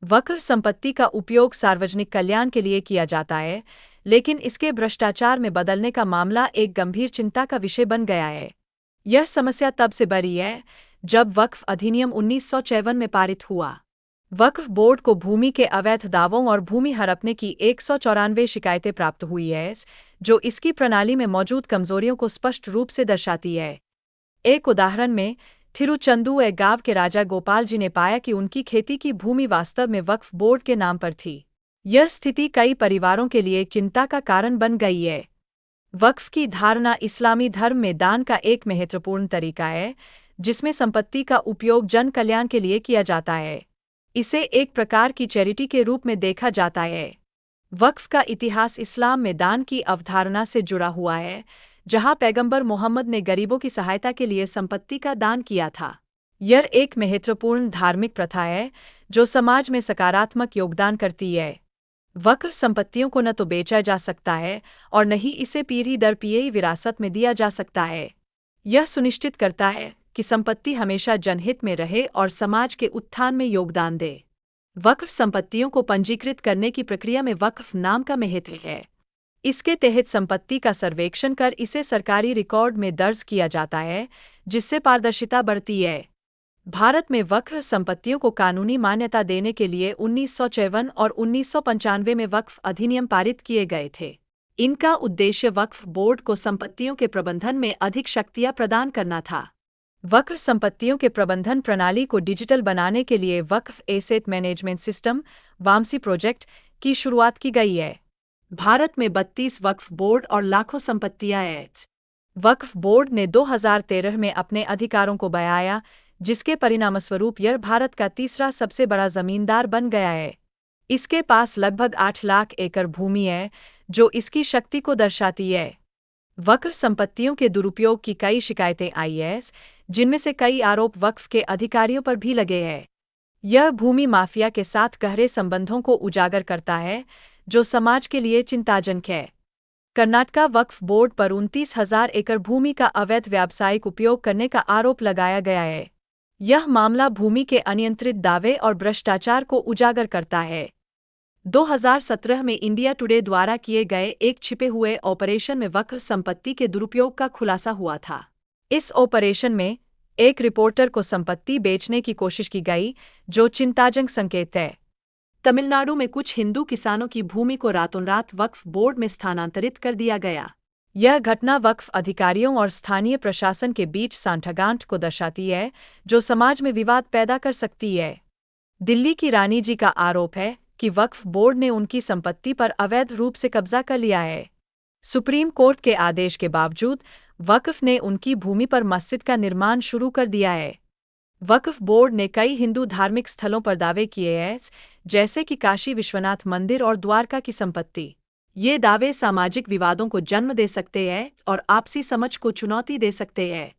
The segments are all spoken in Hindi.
वक्फ संपत्ति का उपयोग सार्वजनिक कल्याण के लिए किया जाता है, लेकिन इसके भ्रष्टाचार में बदलने का मामला एक गंभीर चिंता का विषय बन गया है। यह समस्या तब से बढ़ी है जब वक्फ अधिनियम 1954 में पारित हुआ। वक्फ बोर्ड को भूमि के अवैध दावों और भूमि हड़पने की 194 शिकायतें प्राप्त हुई है, जो इसकी प्रणाली में मौजूद कमजोरियों को स्पष्ट रूप से दर्शाती है। एक उदाहरण में थिरुचंदूर गांव के राजा गोपाल जी ने पाया कि उनकी खेती की भूमि वास्तव में वक्फ बोर्ड के नाम पर थी। यह स्थिति कई परिवारों के लिए चिंता का कारण बन गई है। वक्फ की धारणा इस्लामी धर्म में दान का एक महत्वपूर्ण तरीका है, जिसमें संपत्ति का उपयोग जन कल्याण के लिए किया जाता है। इसे एक प्रकार की चैरिटी के रूप में देखा जाता है। वक्फ का इतिहास इस्लाम में दान की अवधारणा से जुड़ा हुआ है, जहां पैगंबर मोहम्मद ने गरीबों की सहायता के लिए संपत्ति का दान किया था। यह एक महत्वपूर्ण धार्मिक प्रथा है जो समाज में सकारात्मक योगदान करती है। वक्फ संपत्तियों को न तो बेचा जा सकता है और न ही इसे पीढ़ी दर पीढ़ी विरासत में दिया जा सकता है। यह सुनिश्चित करता है कि संपत्ति हमेशा जनहित में रहे और समाज के उत्थान में योगदान दे। वक्फ संपत्तियों को पंजीकृत करने की प्रक्रिया में वक्फ नाम का महत्व है। इसके तहत संपत्ति का सर्वेक्षण कर इसे सरकारी रिकॉर्ड में दर्ज किया जाता है, जिससे पारदर्शिता बढ़ती है। भारत में वक्फ संपत्तियों को कानूनी मान्यता देने के लिए 1954 और 1995 में वक्फ अधिनियम पारित किए गए थे। इनका उद्देश्य वक्फ बोर्ड को संपत्तियों के प्रबंधन में अधिक शक्तियां प्रदान करना था। वक्फ संपत्तियों के प्रबंधन प्रणाली को डिजिटल बनाने के लिए वक्फ एसेट मैनेजमेंट सिस्टम वामसी प्रोजेक्ट की शुरुआत की गई है। भारत में 32 वक्फ बोर्ड और लाखों संपत्तियां हैं। वक्फ बोर्ड ने 2013 में अपने अधिकारों को बढ़ाया, जिसके परिणामस्वरूप यह भारत का तीसरा सबसे बड़ा जमींदार बन गया है। इसके पास लगभग 8 लाख एकड़ भूमि है, जो इसकी शक्ति को दर्शाती है। वक्फ संपत्तियों के दुरुपयोग की कई शिकायतें आई हैं, जिनमें से कई आरोप वक्फ के अधिकारियों पर भी लगे हैं। यह भूमि माफिया के साथ गहरे संबंधों को उजागर करता है, जो समाज के लिए चिंताजनक है। कर्नाटका वक्फ बोर्ड पर 29,000 एकड़ भूमि का अवैध व्यावसायिक उपयोग करने का आरोप लगाया गया है। यह मामला भूमि के अनियंत्रित दावे और भ्रष्टाचार को उजागर करता है। 2017 में इंडिया टुडे द्वारा किए गए एक छिपे हुए ऑपरेशन में वक्फ संपत्ति के दुरुपयोग का खुलासा हुआ था। इस ऑपरेशन में एक रिपोर्टर को संपत्ति बेचने की कोशिश की गई, जो चिंताजनक संकेत है। तमिलनाडु में कुछ हिंदू किसानों की भूमि को रातों रात वक्फ बोर्ड में स्थानांतरित कर दिया गया। यह घटना वक्फ अधिकारियों और स्थानीय प्रशासन के बीच सांठगांठ को दर्शाती है, जो समाज में विवाद पैदा कर सकती है। दिल्ली की रानी जी का आरोप है कि वक्फ बोर्ड ने उनकी संपत्ति पर अवैध रूप से कब्जा कर लिया है। सुप्रीम कोर्ट के आदेश के बावजूद वक्फ ने उनकी भूमि पर मस्जिद का निर्माण शुरू कर दिया है। वक्फ बोर्ड ने कई हिंदू धार्मिक स्थलों पर दावे किए हैं, जैसे कि काशी विश्वनाथ मंदिर और द्वारका की संपत्ति। ये दावे सामाजिक विवादों को जन्म दे सकते हैं और आपसी समझ को चुनौती दे सकते हैं।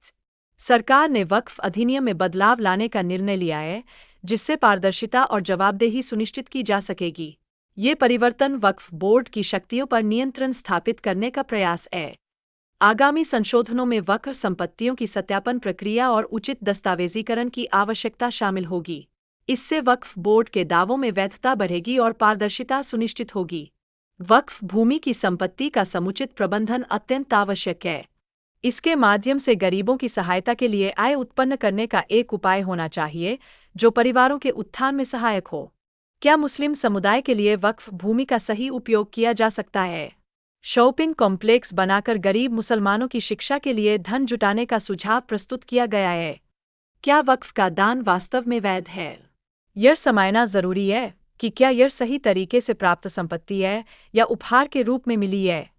सरकार ने वक्फ अधिनियम में बदलाव लाने का निर्णय लिया है, जिससे पारदर्शिता और जवाबदेही सुनिश्चित की जा सकेगी। ये परिवर्तन वक्फ बोर्ड की शक्तियों पर नियंत्रण स्थापित करने का प्रयास है। आगामी संशोधनों में वक्फ संपत्तियों की सत्यापन प्रक्रिया और उचित दस्तावेजीकरण की आवश्यकता शामिल होगी। इससे वक्फ बोर्ड के दावों में वैधता बढ़ेगी और पारदर्शिता सुनिश्चित होगी। वक्फ भूमि की संपत्ति का समुचित प्रबंधन अत्यंत आवश्यक है। इसके माध्यम से गरीबों की सहायता के लिए आय उत्पन्न करने का एक उपाय होना चाहिए, जो परिवारों के उत्थान में सहायक हो। क्या मुस्लिम समुदाय के लिए वक्फ भूमि का सही उपयोग किया जा सकता है? शॉपिंग कॉम्प्लेक्स बनाकर गरीब मुसलमानों की शिक्षा के लिए धन जुटाने का सुझाव प्रस्तुत किया गया है। क्या वक्फ का दान वास्तव में वैध है? यह समझना जरूरी है कि क्या यह सही तरीके से प्राप्त संपत्ति है या उपहार के रूप में मिली है।